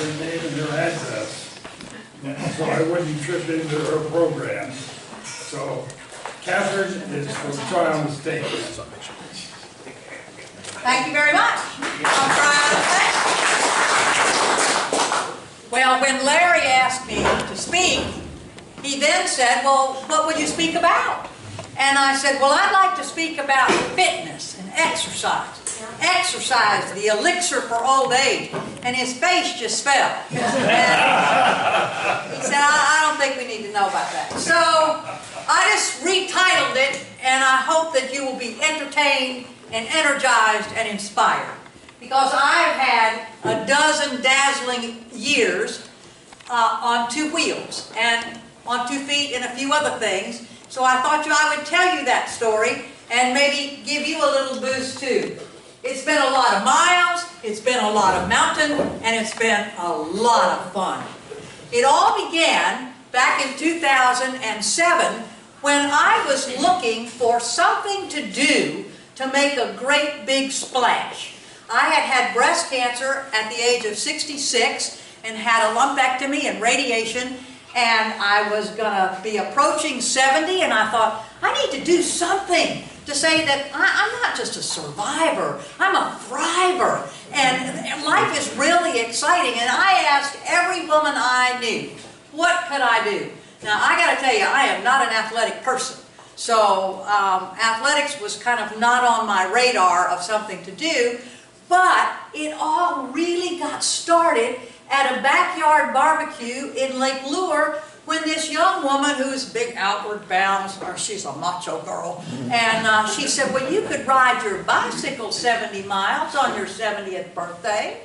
her name and her address, so I wouldn't trip into her program. So Catherine is from Tryon State. Thank you very much. I'll try out the Well, when Larry asked me to speak, he then said, well, what would you speak about? And I said, well, I'd like to speak about fitness and exercise. Exercise, the elixir for old age. And his face just fell. And he said, I don't think we need to know about that. So I just retitled it, and I hope that you will be entertained and energized and inspired. Because I've had a dozen dazzling years on two wheels and on 2 feet and a few other things. So I thought I would tell you that story and maybe give you a little boost too. It's been a lot of miles, it's been a lot of mountain, and it's been a lot of fun. It all began back in 2007 when I was looking for something to do to make a great big splash. I had had breast cancer at the age of 66 and had a lumpectomy and radiation, and I was going to be approaching 70, and I thought, I need to do something to say that I'm not just a survivor, I'm a thriver, and life is really exciting. And I asked every woman I knew, what could I do? Now, I got to tell you, I am not an athletic person. So athletics was kind of not on my radar of something to do, but it all really got started at a backyard barbecue in Lake Lure when this young woman who's big outward bound, or she's a macho girl, and she said, well, you could ride your bicycle 70 miles on your 70th birthday.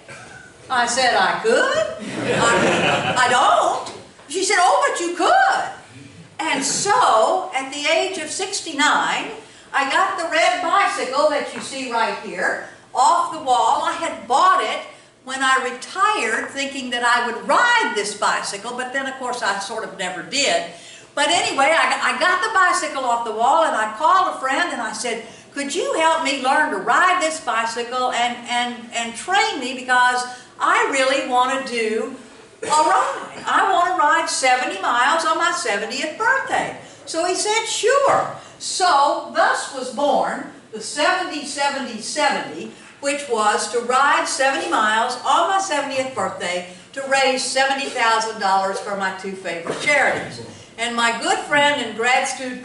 I said, I could? I don't. She said, oh, but you could. And so, at the age of 69, I got the red bicycle that you see right here off the wall. I had bought it when I retired thinking that I would ride this bicycle, but then of course I sort of never did. But anyway, I got the bicycle off the wall and I called a friend and I said, could you help me learn to ride this bicycle and train me, because I really want to do a ride. I want to ride 70 miles on my 70th birthday. So he said, sure. So thus was born the 70-70-70, which was to ride 70 miles on my 70th birthday to raise $70,000 for my two favorite charities. And my good friend and grad student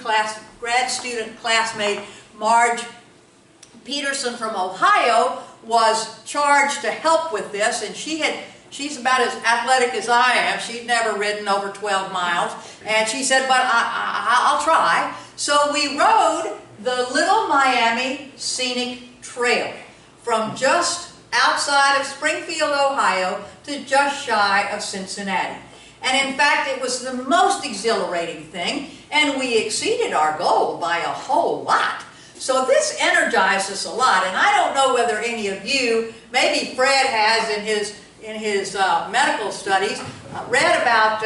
classmate Marge Peterson from Ohio was charged to help with this, and she's about as athletic as I am. She'd never ridden over 12 miles, and she said, but I'll try. So we rode the Little Miami Scenic Trail from just outside of Springfield, Ohio to just shy of Cincinnati. And in fact, it was the most exhilarating thing, and we exceeded our goal by a whole lot. So this energized us a lot, and I don't know whether any of you, maybe Fred has in his medical studies, read about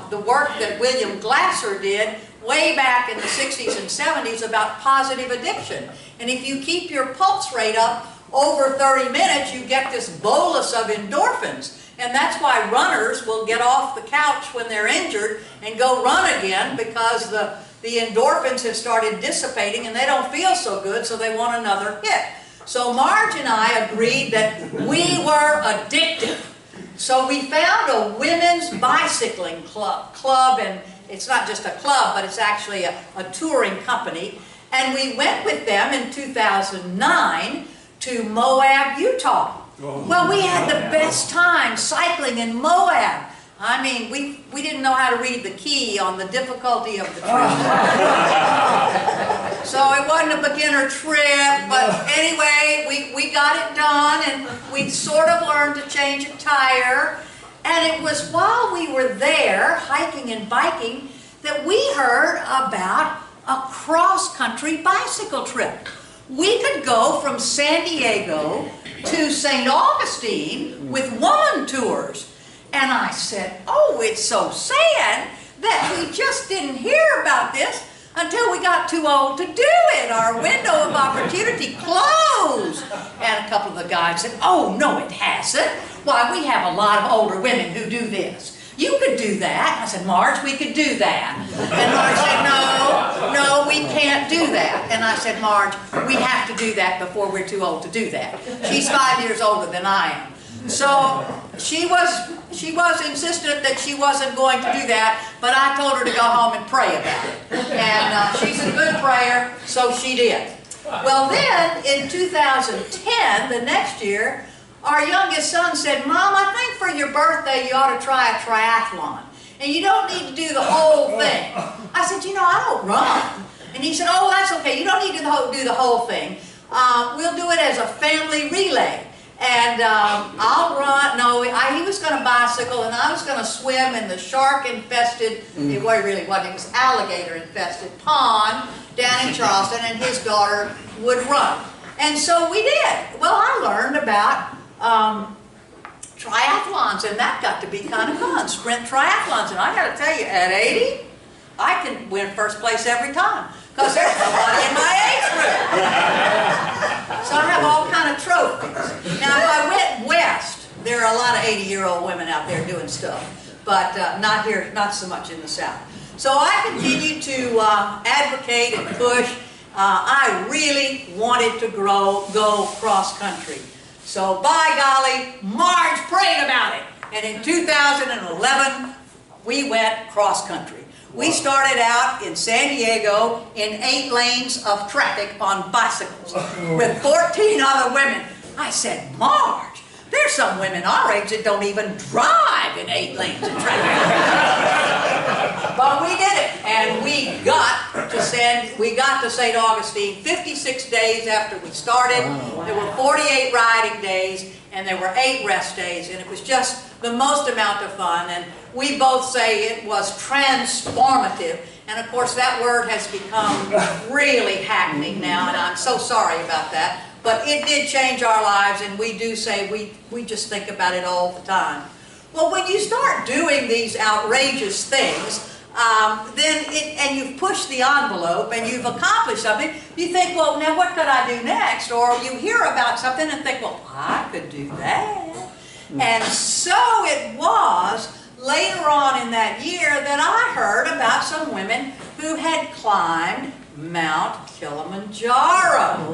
the work that William Glasser did way back in the 60s and 70s about positive addiction. And if you keep your pulse rate up over 30 minutes, you get this bolus of endorphins. And that's why runners will get off the couch when they're injured and go run again, because the endorphins have started dissipating and they don't feel so good, so they want another hit. So Marge and I agreed that we were addicted. So we found a women's bicycling club, and it's not just a club, but it's actually a touring company. And we went with them in 2009 to Moab, Utah. Well, we had the best time cycling in Moab. I mean, we didn't know how to read the key on the difficulty of the trip. So it wasn't a beginner trip, but anyway, we got it done, and we sort of learned to change a tire. And it was while we were there, hiking and biking, that we heard about a cross-country bicycle trip. We could go from San Diego to St. Augustine with woman tours. And I said, oh, it's so sad that we just didn't hear about this until we got too old to do it. Our window of opportunity closed. And a couple of the guys said, oh, no, it hasn't. why, we have a lot of older women who do this. You could do that. I said, Marge, we could do that. And Marge said, no, we can't do that. And I said, Marge, we have to do that before we're too old to do that. She's 5 years older than I am. So she was insistent that she wasn't going to do that, but I told her to go home and pray about it. And she's a good prayer, so she did. Well then, in 2010, the next year, our youngest son said, Mom, I think for your birthday you ought to try a triathlon. And you don't need to do the whole thing. I said, you know, I don't run. And he said, oh, that's okay. You don't need to do the whole thing. We'll do it as a family relay. And I'll run. No, he was going to bicycle, and I was going to swim in the shark-infested, it really wasn't, it was alligator-infested pond down in Charleston, and his daughter would run. And so we did. Well, I learned about triathlons, and that got to be kind of fun, sprint triathlons. And I got to tell you, at 80, I can win first place every time, because there's nobody in my age group. So I have all kind of trophies. Now, if I went west, there are a lot of 80-year-old women out there doing stuff, but not here, not so much in the South. So I continued to advocate and push. I really wanted to go cross-country. So, by golly, Marge prayed about it. And in 2011, we went cross-country. We started out in San Diego in 8 lanes of traffic on bicycles with 14 other women. I said, Marge, there's some women our age that don't even drive in 8 lanes of traffic. But we did it, and we got to St. Augustine 56 days after we started. There were 48 riding days, and there were 8 rest days, and it was just the most amount of fun. And we both say it was transformative, and of course that word has become really hackneyed now, and I'm so sorry about that. But it did change our lives, and we do say we just think about it all the time. Well, when you start doing these outrageous things, and you've pushed the envelope and you've accomplished something, you think, well, now what could I do next? Or you hear about something and think, well, I could do that. And so it was later on in that year that I heard about some women who had climbed Mount Kilimanjaro.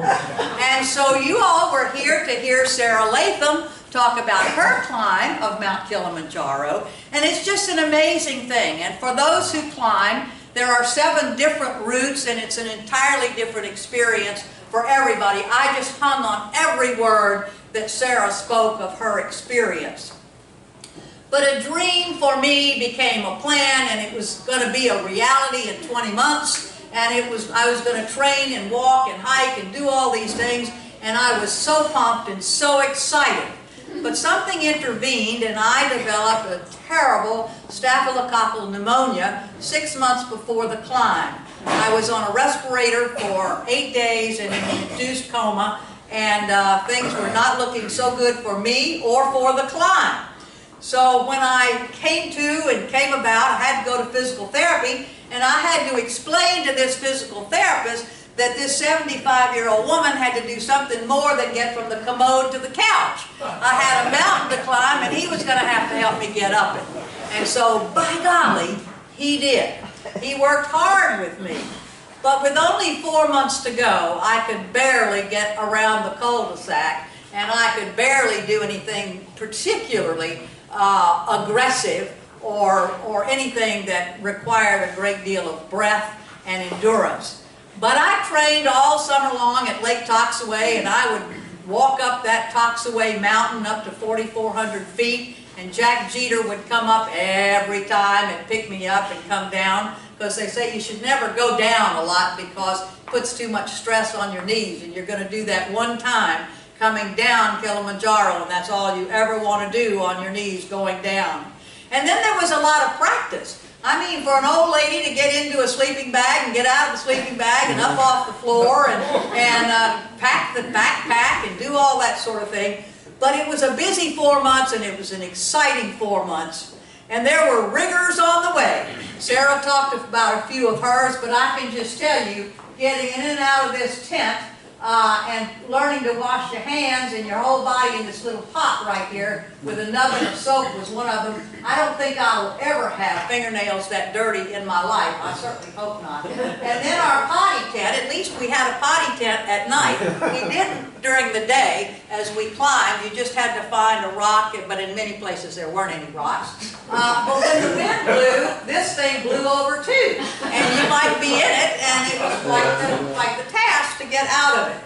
And so you all were here to hear Sarah Latham talk about her climb of Mount Kilimanjaro, and it's just an amazing thing. And for those who climb, there are 7 different routes, and it's an entirely different experience for everybody. I just hung on every word that Sarah spoke of her experience. But a dream for me became a plan, and it was going to be a reality in 20 months. And I was going to train and walk and hike and do all these things, and I was so pumped and so excited. But something intervened, and I developed a terrible staphylococcal pneumonia 6 months before the climb. I was on a respirator for 8 days in an induced coma, and things were not looking so good for me or for the climb. So when I came about, I had to go to physical therapy, and I had to explain to this physical therapist that this 75-year-old woman had to do something more than get from the commode to the couch. I had a mountain to climb, and he was going to have to help me get up it. And so, by golly, he did. He worked hard with me. But with only 4 months to go, I could barely get around the cul-de-sac, and I could barely do anything particularly aggressive or anything that required a great deal of breath and endurance. But I trained all summer long at Lake Toxaway, and I would walk up that Toxaway mountain up to 4,400 feet, and Jack Jeeter would come up every time and pick me up and come down, because they say you should never go down a lot because it puts too much stress on your knees, and you're going to do that one time coming down Kilimanjaro, and that's all you ever want to do on your knees going down. And then there was a lot of practice. I mean, for an old lady to get into a sleeping bag and get out of the sleeping bag and up off the floor and pack the backpack and do all that sort of thing. But it was a busy 4 months, and it was an exciting 4 months. And there were rigors on the way. Sarah talked about a few of hers, but I can just tell you, getting in and out of this tent and learning to wash your hands and your whole body in this little pot right here with a nubbin of soap was one of them. I don't think I'll ever have fingernails that dirty in my life. I certainly hope not. And then our potty tent, at least we had a potty tent at night. We didn't during the day as we climbed. You just had to find a rock, but in many places there weren't any rocks. But when the wind blew, this thing blew over too. And you might be in it, and it was like the task to get out of it.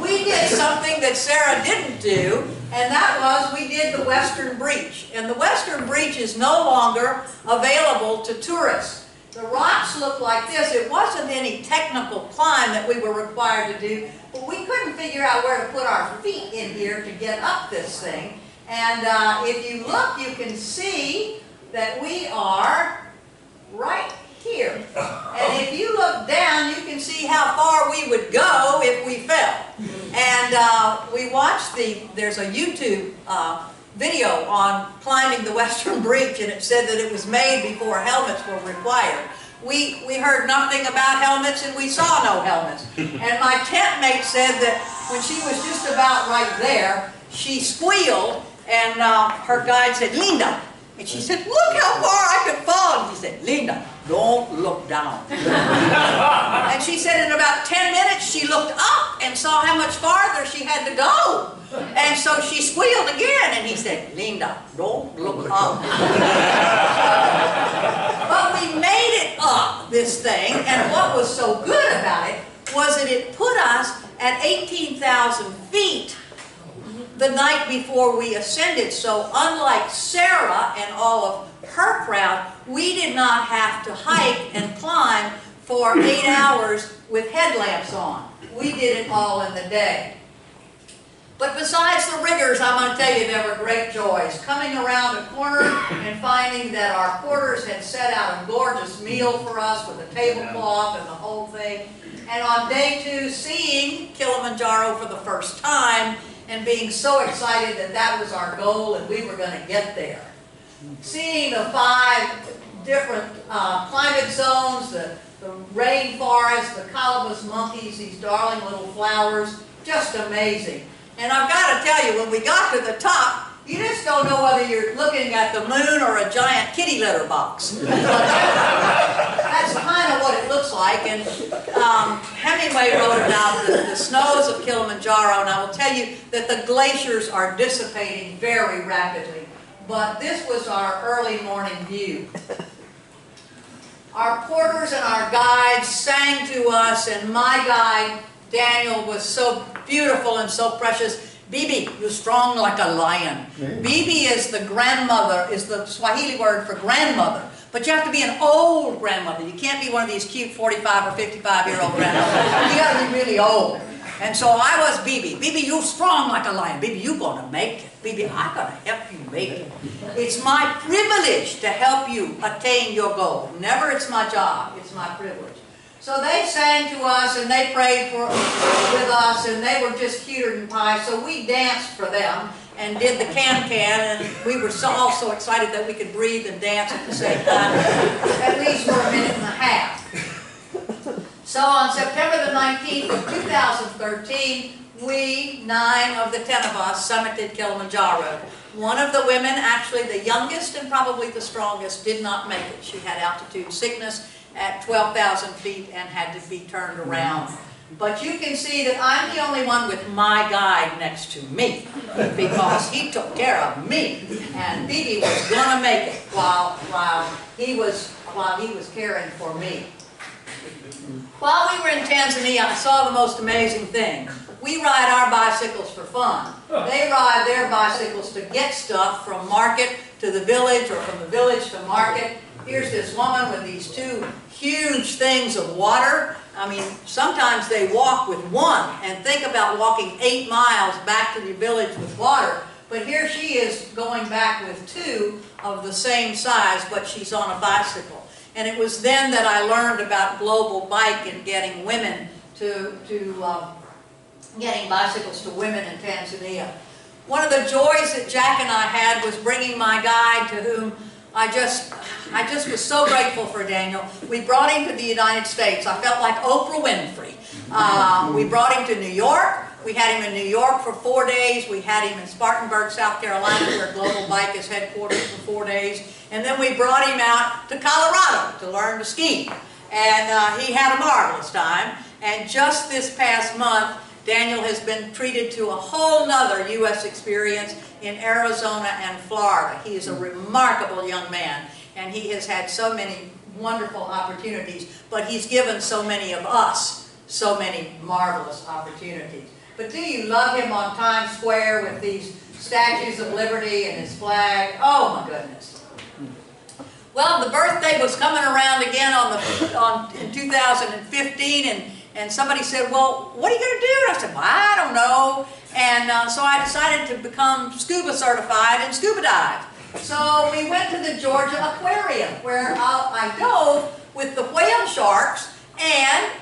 We did something that Sarah didn't do, and that was we did the Western Breach. And the Western Breach is no longer available to tourists. The rocks look like this. It wasn't any technical climb that we were required to do, but we couldn't figure out where to put our feet in here to get up this thing. And if you look, you can see that we are right here. And if you look down, you can see how far we would go if we fell. And we watched there's a YouTube video on climbing the Western Breach, and it said that it was made before helmets were required. We heard nothing about helmets, and we saw no helmets. And my tent mate said that when she was just about right there, she squealed, and her guide said, "Linda." And she said, "Look how far I could fall." And he said, "Linda, don't look down." And she said in about 10 minutes, she looked up and saw how much farther she had to go. And so she squealed again, and he said, "Linda, don't look up." But we made it up, this thing, and what was so good about it was that it put us at 18,000 feet the night before we ascended. So unlike Sarah and all of her crowd, we did not have to hike and climb for 8 hours with headlamps on. We did it all in the day. But besides the rigors, I'm going to tell you, there were great joys. Coming around a corner and finding that our porters had set out a gorgeous meal for us with a tablecloth and the whole thing. And on day 2, seeing Kilimanjaro for the first time and being so excited that that was our goal and we were going to get there. Seeing the 5 different climate zones, the rainforest, the colobus monkeys, these darling little flowers, just amazing. And I've got to tell you, when we got to the top, you just don't know whether you're looking at the moon or a giant kitty litter box. That's kind of what it looks like. And Hemingway wrote about the snows of Kilimanjaro, and I will tell you that the glaciers are dissipating very rapidly. But this was our early morning view. Our porters and our guides sang to us, and my guide, Daniel, was so beautiful and so precious. "Bibi, you're strong like a lion." Bibi is the grandmother, is the Swahili word for grandmother. But you have to be an old grandmother. You can't be one of these cute 45 or 55-year-old grandmothers. You got to be really old. And so I was Bibi. "Bibi, you're strong like a lion. Bibi, you're going to make it. Bibi, I'm going to help you make it. It's my privilege to help you attain your goal. Never it's my job. It's my privilege." So they sang to us and they prayed with us, and they were just cuter than pie. So we danced for them and did the can-can, and we were all so excited that we could breathe and dance at the same time, at least for a minute and a half. So on September the 19th of 2013, we, 9 of the 10 of us, summited Kilimanjaro. One of the women, actually the youngest and probably the strongest, did not make it. She had altitude sickness at 12,000 feet and had to be turned around. But you can see that I'm the only one with my guide next to me, because he took care of me, and Bibi was going to make it while he was caring for me. While we were in Tanzania, I saw the most amazing thing. We ride our bicycles for fun. They ride their bicycles to get stuff from market to the village, or from the village to market. Here's this woman with these 2 huge things of water. I mean, sometimes they walk with one, and think about walking 8 miles back to the village with water. But here she is going back with 2 of the same size, but she's on a bicycle. And it was then that I learned about Global Bike and getting women getting bicycles to women in Tanzania. One of the joys that Jack and I had was bringing my guide, to whom I just was so grateful for Daniel. We brought him to the United States. I felt like Oprah Winfrey. We brought him to New York. We had him in New York for 4 days. We had him in Spartanburg, South Carolina, where Global Bike is headquartered, for 4 days. And then we brought him out to Colorado to learn to ski. And he had a marvelous time. And just this past month, Daniel has been treated to a whole nother U.S. experience in Arizona and Florida. He is a remarkable young man, and he has had so many wonderful opportunities, but he's given so many of us so many marvelous opportunities. But do you love him on Times Square with these statues of liberty and his flag? Oh my goodness. Well, the birthday was coming around again in 2015, and somebody said, well, what are you going to do? And I said, well, I don't know. And so I decided to become scuba certified and scuba dive. So we went to the Georgia Aquarium, where I dove with the whale sharks, and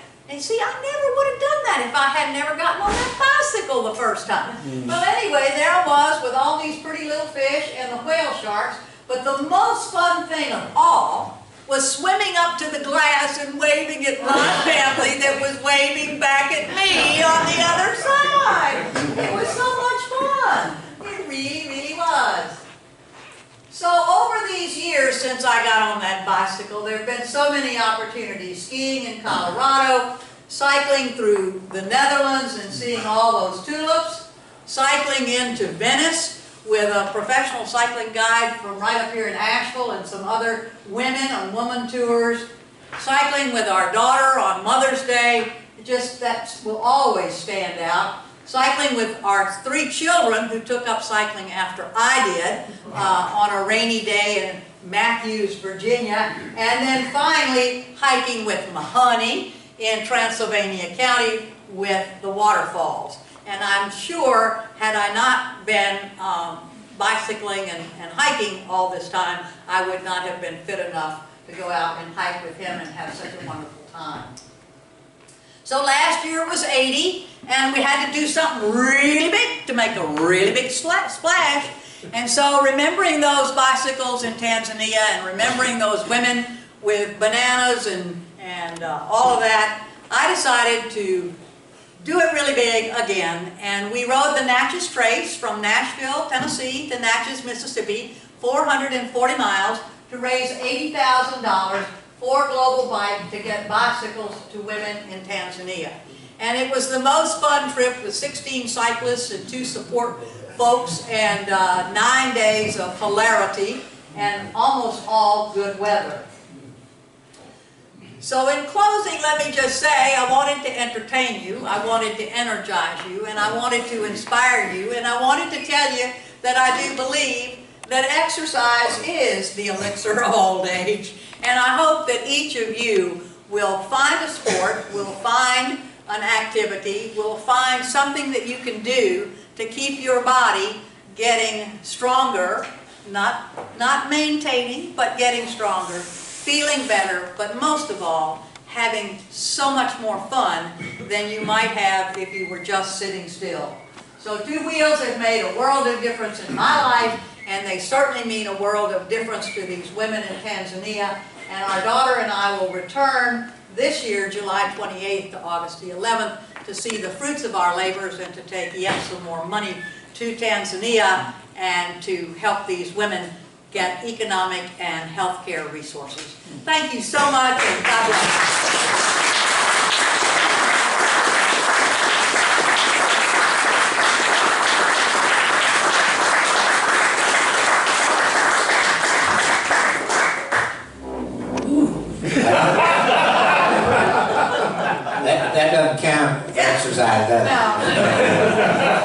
see, I never would have done that if I had never gotten on that bicycle the first time. Well, anyway, there I was with all these pretty little fish and the whale sharks, but the most fun thing of all was swimming up to the glass and waving at my family that was waving back at me on the other side. It was so much fun. It really, really was. So over these years since I got on that bicycle, there have been so many opportunities. Skiing in Colorado, cycling through the Netherlands and seeing all those tulips, cycling into Venice with a professional cycling guide from right up here in Asheville and some other women on woman tours, cycling with our daughter on Mother's Day, just that will always stand out. Cycling with our 3 children who took up cycling after I did on a rainy day in Matthews, Virginia. And then finally hiking with my honey in Transylvania County with the waterfalls. And I'm sure, had I not been bicycling and hiking all this time, I would not have been fit enough to go out and hike with him and have such a wonderful time. So last year was 80, and we had to do something really big to make a really big splash. And so remembering those bicycles in Tanzania and remembering those women with bananas and all of that, I decided to do it really big again. And we rode the Natchez Trace from Nashville, Tennessee to Natchez, Mississippi, 440 miles to raise $80,000 for Global Bike to get bicycles to women in Tanzania. And it was the most fun trip with 16 cyclists and 2 support folks and 9 days of hilarity and almost all good weather. So in closing, let me just say, I wanted to entertain you, I wanted to energize you, and I wanted to inspire you, and I wanted to tell you that I do believe that exercise is the elixir of old age. And I hope that each of you will find a sport, will find an activity, will find something that you can do to keep your body getting stronger, not maintaining, but getting stronger, feeling better, but most of all, having so much more fun than you might have if you were just sitting still. So 2 wheels have made a world of difference in my life, and they certainly mean a world of difference to these women in Tanzania. And our daughter and I will return this year, July 28th to August the 11th, to see the fruits of our labors and to take yet some more money to Tanzania and to help these women get economic and health care resources. Thank you so much, and God bless. That doesn't count for exercise, does it? No.